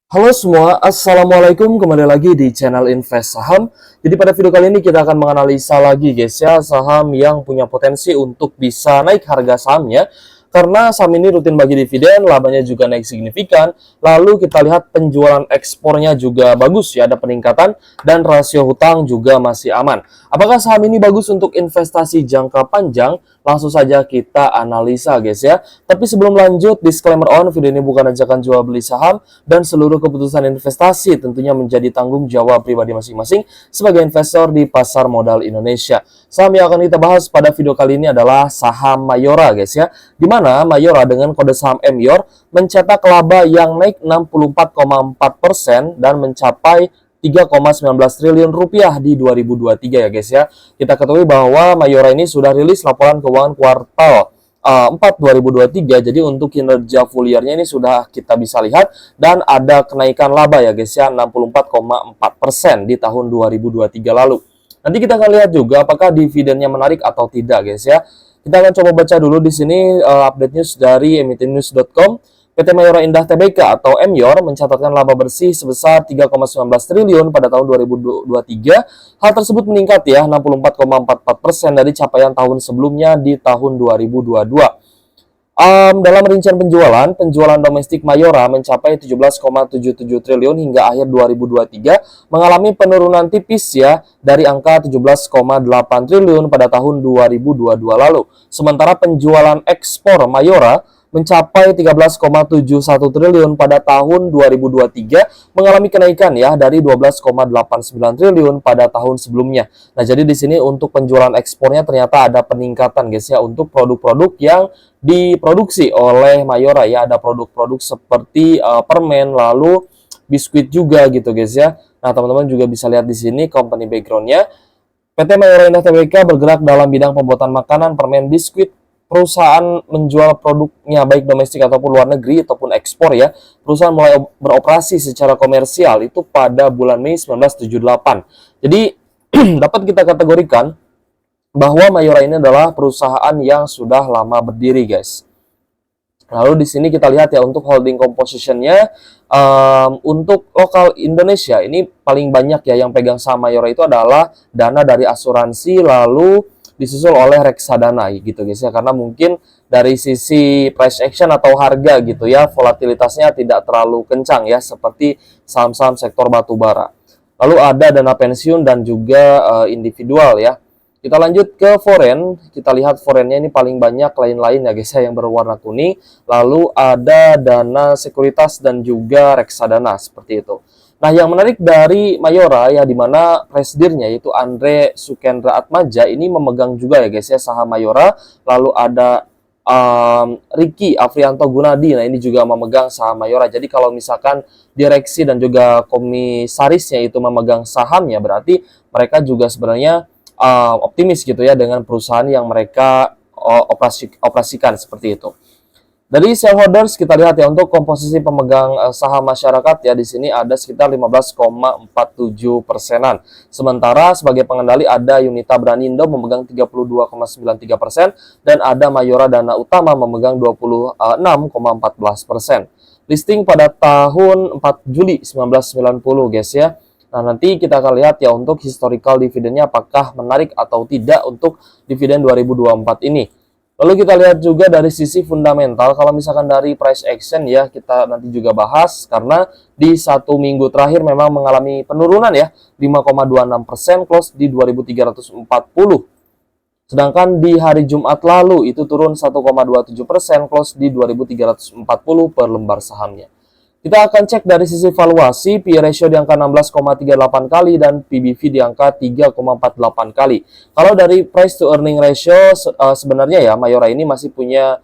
Halo semua, Assalamualaikum, kembali lagi di channel Invest Saham. Jadi pada video kali ini kita akan menganalisa lagi guys ya, saham yang punya potensi untuk bisa naik harga sahamnya. Karena saham ini rutin bagi dividen, labanya juga naik signifikan. Lalu kita lihat penjualan ekspornya juga bagus ya, ada peningkatan dan rasio hutang juga masih aman. Apakah saham ini bagus untuk investasi jangka panjang? Langsung saja kita analisa guys ya. Tapi sebelum lanjut, disclaimer on, video ini bukan ajakan jual beli saham dan seluruh keputusan investasi tentunya menjadi tanggung jawab pribadi masing-masing sebagai investor di pasar modal Indonesia. Saham yang akan kita bahas pada video kali ini adalah saham Mayora guys ya. Di mana Mayora dengan kode saham MYOR mencetak laba yang naik 64,4% dan mencapai 3,19 triliun rupiah di 2023 ya guys ya. Kita ketahui bahwa Mayora ini sudah rilis laporan keuangan kuartal 4 2023. Jadi untuk kinerja full year-nya ini sudah kita bisa lihat dan ada kenaikan laba ya guys ya, 64,4% di tahun 2023 lalu. Nanti kita akan lihat juga apakah dividennya menarik atau tidak guys ya. Kita akan coba baca dulu di sini update news dari emitennews.com. PT Mayora Indah Tbk atau MYOR mencatatkan laba bersih sebesar 3,19 triliun pada tahun 2023. Hal tersebut meningkat ya 64,44% dari capaian tahun sebelumnya di tahun 2022. Dalam rincian penjualan domestik Mayora mencapai 17,77 triliun hingga akhir 2023, mengalami penurunan tipis ya dari angka 17,8 triliun pada tahun 2022 lalu. Sementara penjualan ekspor Mayora mencapai 13,71 triliun pada tahun 2023, mengalami kenaikan ya dari 12,89 triliun pada tahun sebelumnya. Nah, jadi di sini untuk penjualan ekspornya ternyata ada peningkatan guys ya untuk produk-produk yang diproduksi oleh Mayora ya. Ada produk-produk seperti permen, lalu biskuit juga gitu guys ya. Nah, teman-teman juga bisa lihat di sini company background-nya. PT Mayora Indah Tbk bergerak dalam bidang pembuatan makanan, permen, biskuit. Perusahaan menjual produknya baik domestik ataupun luar negeri ataupun ekspor ya. Perusahaan mulai beroperasi secara komersial itu pada bulan Mei 1978. Jadi dapat kita kategorikan bahwa Mayora ini adalah perusahaan yang sudah lama berdiri guys. Lalu di sini kita lihat ya untuk holding composition-nya, untuk lokal Indonesia ini paling banyak ya yang pegang saham Mayora itu adalah Dana dari asuransi, lalu disusul oleh reksadana gitu guys ya, karena mungkin dari sisi price action atau harga gitu ya, volatilitasnya tidak terlalu kencang ya seperti saham-saham sektor batubara. Lalu ada dana pensiun dan juga individual ya. Kita lanjut ke foreign, kita lihat foreignnya ini paling banyak lain-lain ya guys ya yang berwarna kuning. Lalu ada dana sekuritas dan juga reksadana seperti itu. Nah, yang menarik dari Mayora ya, di mana presidennya yaitu Andre Sukendra Atmaja ini memegang juga ya guys ya saham Mayora. Lalu ada Ricky Afrianto Gunadi, nah ini juga memegang saham Mayora. Jadi kalau misalkan direksi dan juga komisarisnya itu memegang sahamnya, berarti mereka juga sebenarnya optimis gitu ya dengan perusahaan yang mereka operasikan seperti itu. Dari shareholders kita lihat ya untuk komposisi pemegang saham masyarakat ya, di sini ada sekitar 15,47%. Sementara sebagai pengendali ada Yunita Branindo memegang 32,93% dan ada Mayora Dana Utama memegang 26,14%. Listing pada tahun 4 Juli 1990 guys ya. Nah, nanti kita akan lihat ya untuk historical dividennya apakah menarik atau tidak untuk dividen 2024 ini. Lalu kita lihat juga dari sisi fundamental, kalau misalkan dari price action ya, kita nanti juga bahas, karena di 1 minggu terakhir memang mengalami penurunan ya, 5,26%, close di 2340. Sedangkan di hari Jumat lalu itu turun 1,27%, close di 2340 per lembar sahamnya. Kita akan cek dari sisi valuasi, PE ratio di angka 16,38 kali dan PBV di angka 3,48 kali. Kalau dari price to earning ratio sebenarnya ya Mayora ini masih punya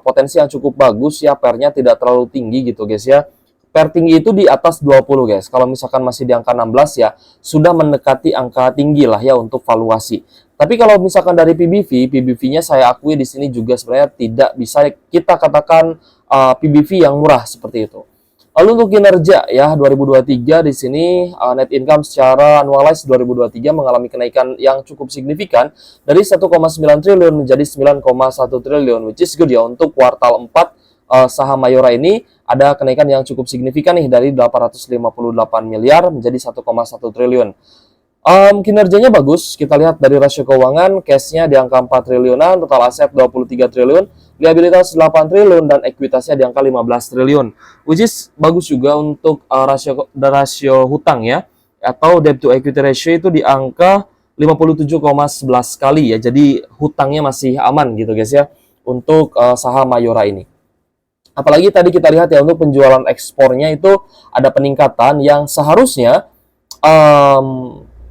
potensi yang cukup bagus ya, PER-nya tidak terlalu tinggi gitu guys ya. PER tinggi itu di atas 20 guys. Kalau misalkan masih di angka 16 ya sudah mendekati angka tinggi lah ya untuk valuasi. Tapi kalau misalkan dari PBV-nya saya akui di sini juga sebenarnya tidak bisa kita katakan PBV yang murah seperti itu. Lalu untuk kinerja ya 2023 di sini net income secara annualized 2023 mengalami kenaikan yang cukup signifikan dari 1,9 triliun menjadi 9,1 triliun, which is good ya untuk kuartal 4 saham Mayora ini ada kenaikan yang cukup signifikan nih dari 858 miliar menjadi 1,1 triliun. Kinerjanya bagus, kita lihat dari rasio keuangan, cash-nya di angka 4 triliunan, total aset 23 triliun, liabilitas 8 triliun, dan ekuitasnya di angka 15 triliun. Which is bagus juga untuk rasio hutang ya, atau debt to equity ratio itu di angka 57,11 kali ya, jadi hutangnya masih aman gitu guys ya, untuk saham Mayora ini. Apalagi tadi kita lihat ya, untuk penjualan ekspornya itu ada peningkatan yang seharusnya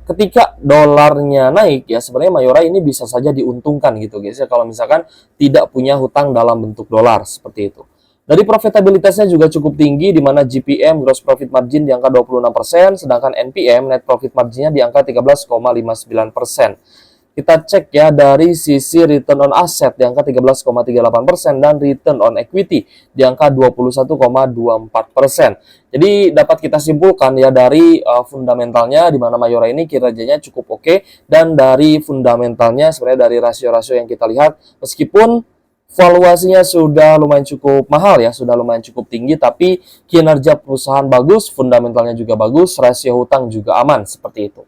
ketika dolarnya naik ya, sebenarnya Mayora ini bisa saja diuntungkan gitu guys ya, kalau misalkan tidak punya hutang dalam bentuk dolar seperti itu. Dari profitabilitasnya juga cukup tinggi, di mana GPM gross profit margin di angka 26%, sedangkan NPM net profit marginnya di angka 13,59%. Kita cek ya dari sisi return on asset di angka 13,38% dan return on equity di angka 21,24%. Jadi dapat kita simpulkan ya dari fundamentalnya, di mana Mayora ini kinerjanya cukup oke, dan dari fundamentalnya sebenarnya dari rasio-rasio yang kita lihat, meskipun valuasinya sudah lumayan cukup mahal ya, sudah lumayan cukup tinggi, tapi kinerja perusahaan bagus, fundamentalnya juga bagus, rasio hutang juga aman seperti itu.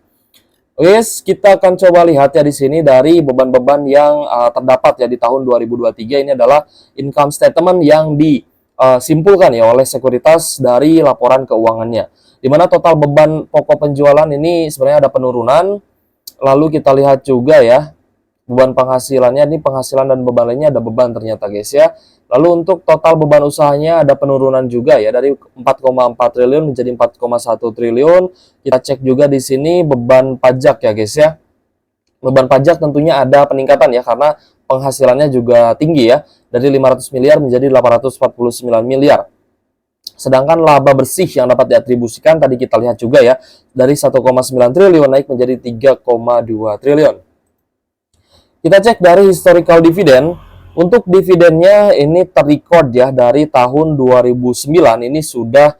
Oke, kita akan coba lihat ya di sini dari beban-beban yang terdapat ya di tahun 2023. Ini adalah income statement yang disimpulkan ya oleh sekuritas dari laporan keuangannya. Di mana total beban pokok penjualan ini sebenarnya ada penurunan. Lalu kita lihat juga ya beban penghasilannya, ini penghasilan dan beban lainnya ada beban ternyata guys ya. Lalu untuk total beban usahanya ada penurunan juga ya, dari 4,4 triliun menjadi 4,1 triliun. Kita cek juga di sini beban pajak ya guys ya. Beban pajak tentunya ada peningkatan ya, karena penghasilannya juga tinggi ya, dari 500 miliar menjadi 849 miliar. Sedangkan laba bersih yang dapat diatribusikan tadi kita lihat juga ya, dari 1,9 triliun naik menjadi 3,2 triliun. Kita cek dari historical dividend. Untuk dividennya ini terrecord ya dari tahun 2009 ini sudah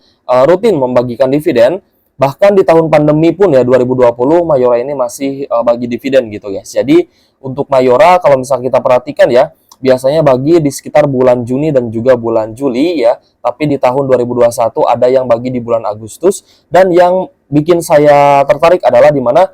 rutin membagikan dividen. Bahkan di tahun pandemi pun ya 2020 Mayora ini masih bagi dividen gitu guys. Jadi untuk Mayora kalau misalnya kita perhatikan ya, biasanya bagi di sekitar bulan Juni dan juga bulan Juli ya. Tapi di tahun 2021 ada yang bagi di bulan Agustus, dan yang bikin saya tertarik adalah di mana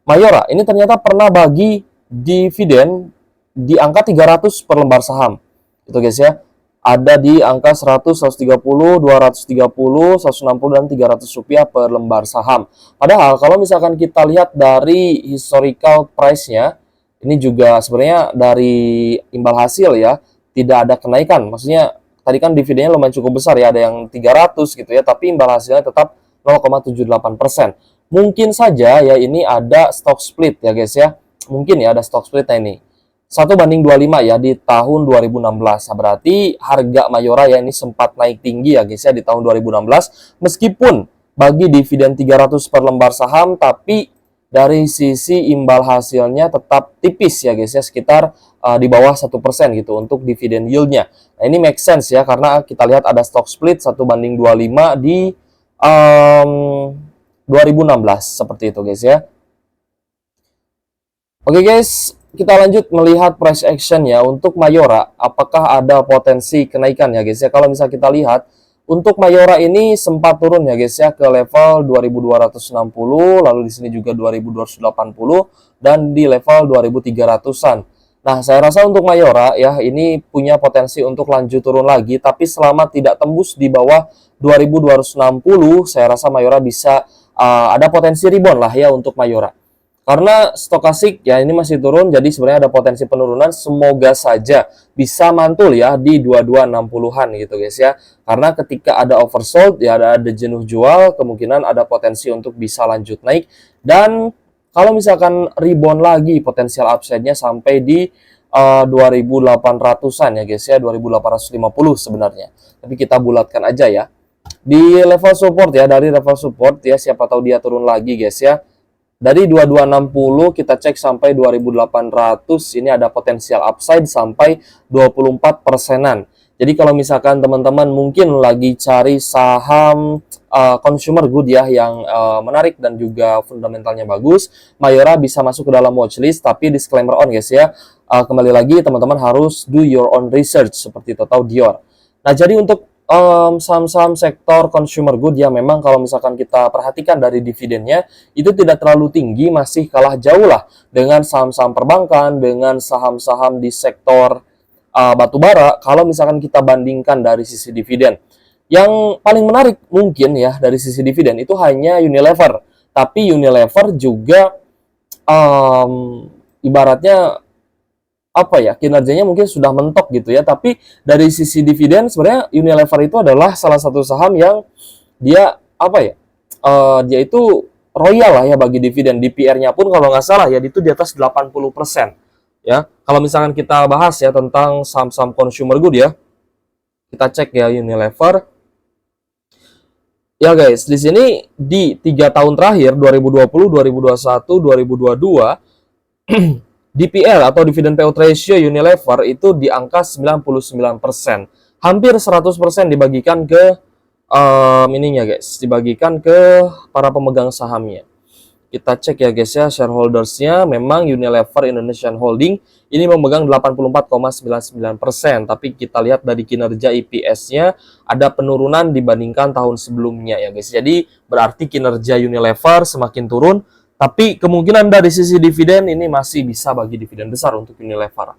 Mayora ini ternyata pernah bagi dividen di angka 300 per lembar saham. Itu guys ya. Ada di angka 100, 130, 230, 160 dan 300 rupiah per lembar saham. Padahal kalau misalkan kita lihat dari historical price-nya, ini juga sebenarnya dari imbal hasil ya, tidak ada kenaikan. Maksudnya tadi kan dividennya lumayan cukup besar ya, ada yang 300 gitu ya, tapi imbal hasilnya tetap 0,78%. Mungkin saja ya ini ada stock split ya guys ya. Mungkin ya ada stock split-nya ini. 1:25 ya di tahun 2016. Berarti harga Mayora ya ini sempat naik tinggi ya guys ya di tahun 2016. Meskipun bagi dividen 300 per lembar saham, tapi dari sisi imbal hasilnya tetap tipis ya guys ya, sekitar di bawah 1% gitu untuk dividen yield-nya. Nah ini make sense ya, karena kita lihat ada stock split 1:25 di 2016 seperti itu guys ya. Oke guys, kita lanjut melihat price action ya untuk Mayora. Apakah ada potensi kenaikan ya guys ya? Kalau misalnya kita lihat untuk Mayora ini sempat turun ya guys ya ke level 2260, lalu di sini juga 2280 dan di level 2300-an. Nah, saya rasa untuk Mayora ya ini punya potensi untuk lanjut turun lagi, tapi selama tidak tembus di bawah 2260, saya rasa Mayora bisa ada potensi rebound lah ya untuk Mayora. Karena stokastik ya ini masih turun, jadi sebenarnya ada potensi penurunan. Semoga saja bisa mantul ya di 2260-an gitu guys ya. Karena ketika ada oversold ya ada jenuh jual, kemungkinan ada potensi untuk bisa lanjut naik. Dan kalau misalkan rebound lagi, potensial upside-nya sampai di 2800-an ya guys ya, 2850 sebenarnya. Tapi kita bulatkan aja ya. Di level support ya, dari level support ya, siapa tahu dia turun lagi guys ya. Dari 2260 kita cek sampai 2800, ini ada potensial upside sampai 24%-an. Jadi kalau misalkan teman-teman mungkin lagi cari saham consumer good ya yang menarik dan juga fundamentalnya bagus, Mayora bisa masuk ke dalam watchlist, tapi disclaimer on guys ya. Kembali lagi teman-teman harus do your own research seperti itu, atau Dior. Nah, jadi untuk saham-saham sektor consumer good ya memang kalau misalkan kita perhatikan dari dividennya itu tidak terlalu tinggi, masih kalah jauh lah dengan saham-saham perbankan, dengan saham-saham di sektor batubara kalau misalkan kita bandingkan dari sisi dividen. Yang paling menarik mungkin ya dari sisi dividen itu hanya Unilever. Tapi Unilever juga ibaratnya apa ya, kinerjanya mungkin sudah mentok gitu ya, tapi dari sisi dividen sebenarnya Unilever itu adalah salah satu saham yang dia apa ya, dia itu royal lah ya bagi dividen. DPR-nya pun kalau nggak salah ya itu di atas 80% ya. Kalau misalkan kita bahas ya tentang saham-saham consumer good ya, kita cek ya Unilever. Ya guys, di sini di 3 tahun terakhir 2020, 2021, 2022 DPR atau dividend payout ratio Unilever itu di angka 99%. Hampir 100% dibagikan ke ininya guys, dibagikan ke para pemegang sahamnya. Kita cek ya guys ya, shareholders-nya memang Unilever Indonesian Holding ini memegang 84,99%, tapi kita lihat dari kinerja EPS-nya ada penurunan dibandingkan tahun sebelumnya ya guys. Jadi berarti kinerja Unilever semakin turun, tapi kemungkinan dari sisi dividen ini masih bisa bagi dividen besar untuk Unilever.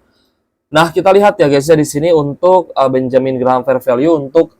Nah, kita lihat ya guys ya di sini untuk Benjamin Graham Fair Value untuk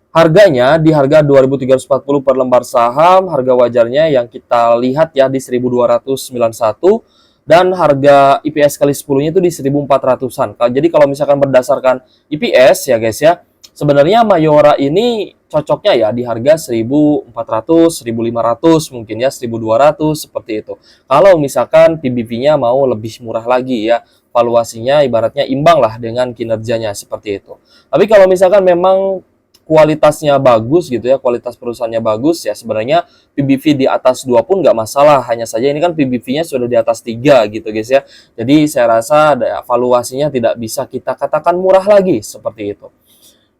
harganya di harga 2.340 per lembar saham, harga wajarnya yang kita lihat ya di 1.291 dan harga EPS kali 10-nya itu di 1.400-an. Jadi kalau misalkan berdasarkan EPS ya guys ya, sebenarnya Mayora ini cocoknya ya di harga 1.400, 1.500 mungkin ya 1.200 seperti itu. Kalau misalkan PBV-nya mau lebih murah lagi ya, valuasinya ibaratnya imbang lah dengan kinerjanya seperti itu. Tapi kalau misalkan memang kualitasnya bagus gitu ya, kualitas perusahaannya bagus ya, sebenarnya PBV di atas 2 pun nggak masalah, hanya saja ini kan PBV-nya sudah di atas 3 gitu guys ya. Jadi saya rasa valuasinya tidak bisa kita katakan murah lagi seperti itu.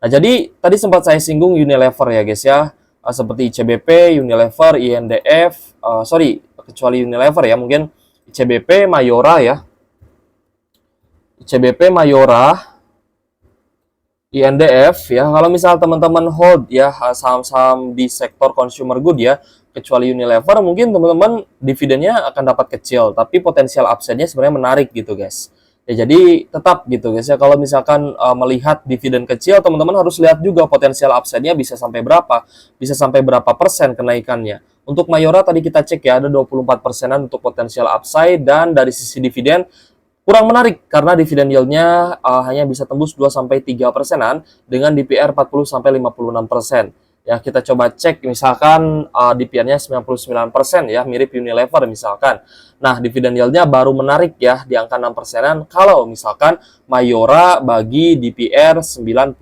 Nah, jadi tadi sempat saya singgung Unilever ya guys ya, seperti ICBP, Unilever, INDF, kecuali Unilever ya, mungkin ICBP, Mayora ya. ICBP, Mayora, INDF ya, kalau misal teman-teman hold ya saham-saham di sektor consumer good ya, kecuali Unilever, mungkin teman-teman dividennya akan dapat kecil, tapi potensial upside-nya sebenarnya menarik gitu guys. Ya jadi tetap gitu guys ya, kalau misalkan melihat dividen kecil, teman-teman harus lihat juga potensial upside-nya bisa sampai berapa persen kenaikannya. Untuk Mayora tadi kita cek ya, ada 24%-an untuk potensial upside, dan dari sisi dividen kurang menarik karena dividen yield-nya hanya bisa tembus 2-3%-an dengan DPR 40-56%. Ya, kita coba cek misalkan DPR-nya 99% ya, mirip Unilever misalkan. Nah, dividen yield-nya baru menarik ya di angka 6%-an kalau misalkan Mayora bagi DPR 99%.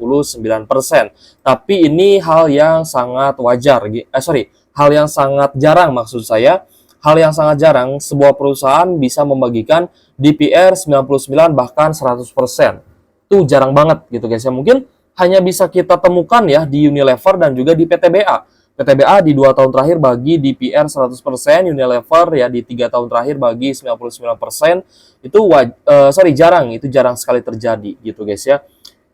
Tapi ini hal yang sangat wajar, hal yang sangat jarang maksud saya. Hal yang sangat jarang sebuah perusahaan bisa membagikan DPR 99 bahkan 100%. Itu jarang banget gitu guys ya. Mungkin hanya bisa kita temukan ya di Unilever dan juga di PTBA. PTBA di 2 tahun terakhir bagi DPR 100%, Unilever ya di 3 tahun terakhir bagi 99%. Itu jarang sekali terjadi gitu guys ya.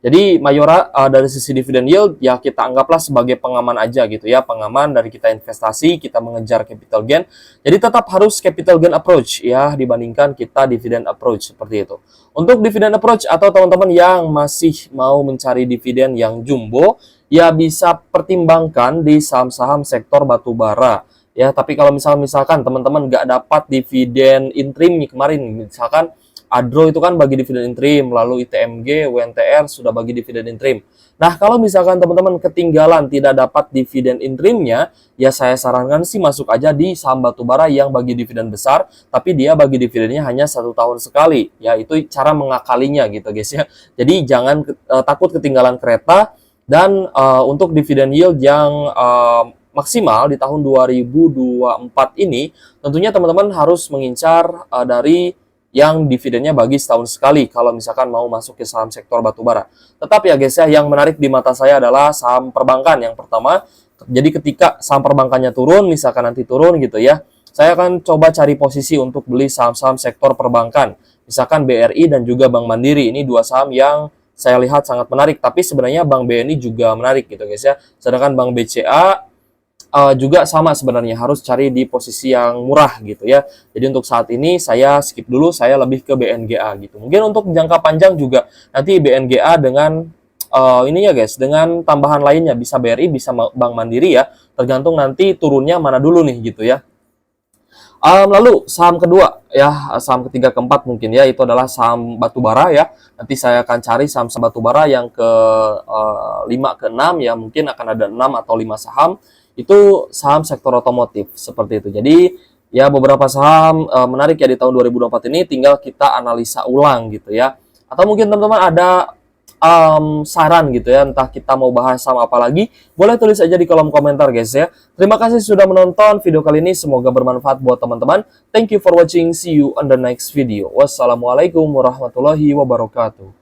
Jadi Mayora dari sisi dividen yield ya kita anggaplah sebagai pengaman aja gitu ya, pengaman dari kita investasi, kita mengejar capital gain. Jadi tetap harus capital gain approach ya dibandingkan kita dividend approach seperti itu. Untuk dividend approach atau teman-teman yang masih mau mencari dividen yang jumbo, ya bisa pertimbangkan di saham-saham sektor batubara. Ya, tapi kalau misalkan teman-teman nggak dapat dividen interim kemarin, misalkan Adro itu kan bagi dividen interim, lalu ITMG, WNTR sudah bagi dividen interim. Nah, kalau misalkan teman-teman ketinggalan tidak dapat dividen interimnya, ya saya sarankan sih masuk aja di saham batubara yang bagi dividen besar, tapi dia bagi dividennya hanya 1 tahun sekali. Ya, itu cara mengakalinya gitu guys ya. Jadi jangan takut ketinggalan kereta, dan untuk dividen yield yang maksimal di tahun 2024 ini, tentunya teman-teman harus mengincar dari yang dividennya bagi setahun sekali kalau misalkan mau masuk ke saham sektor batubara. Tetap ya guys ya, yang menarik di mata saya adalah saham perbankan yang pertama. Jadi ketika saham perbankannya turun, misalkan nanti turun gitu ya, saya akan coba cari posisi untuk beli saham-saham sektor perbankan. Misalkan BRI dan juga Bank Mandiri, ini 2 saham yang saya lihat sangat menarik. Tapi sebenarnya Bank BNI juga menarik gitu guys ya. Sedangkan Bank BCA juga sama sebenarnya, harus cari di posisi yang murah gitu ya. Jadi untuk saat ini saya skip dulu, saya lebih ke BNGA gitu. Mungkin untuk jangka panjang juga nanti BNGA dengan ini ya guys, dengan tambahan lainnya, bisa BRI, bisa Bank Mandiri ya, tergantung nanti turunnya mana dulu nih gitu ya. Lalu saham kedua ya, saham ketiga keempat mungkin ya, itu adalah saham batubara ya. Nanti saya akan cari saham-saham batubara yang ke 5 ke 6 ya, mungkin akan ada 6 atau 5 saham. Itu saham sektor otomotif seperti itu. Jadi ya beberapa saham menarik ya di tahun 2024 ini, tinggal kita analisa ulang gitu ya. Atau mungkin teman-teman ada saran gitu ya, entah kita mau bahas saham apa lagi, boleh tulis aja di kolom komentar guys ya. Terima kasih sudah menonton video kali ini, semoga bermanfaat buat teman-teman. Thank you for watching, see you on the next video. Wassalamualaikum warahmatullahi wabarakatuh.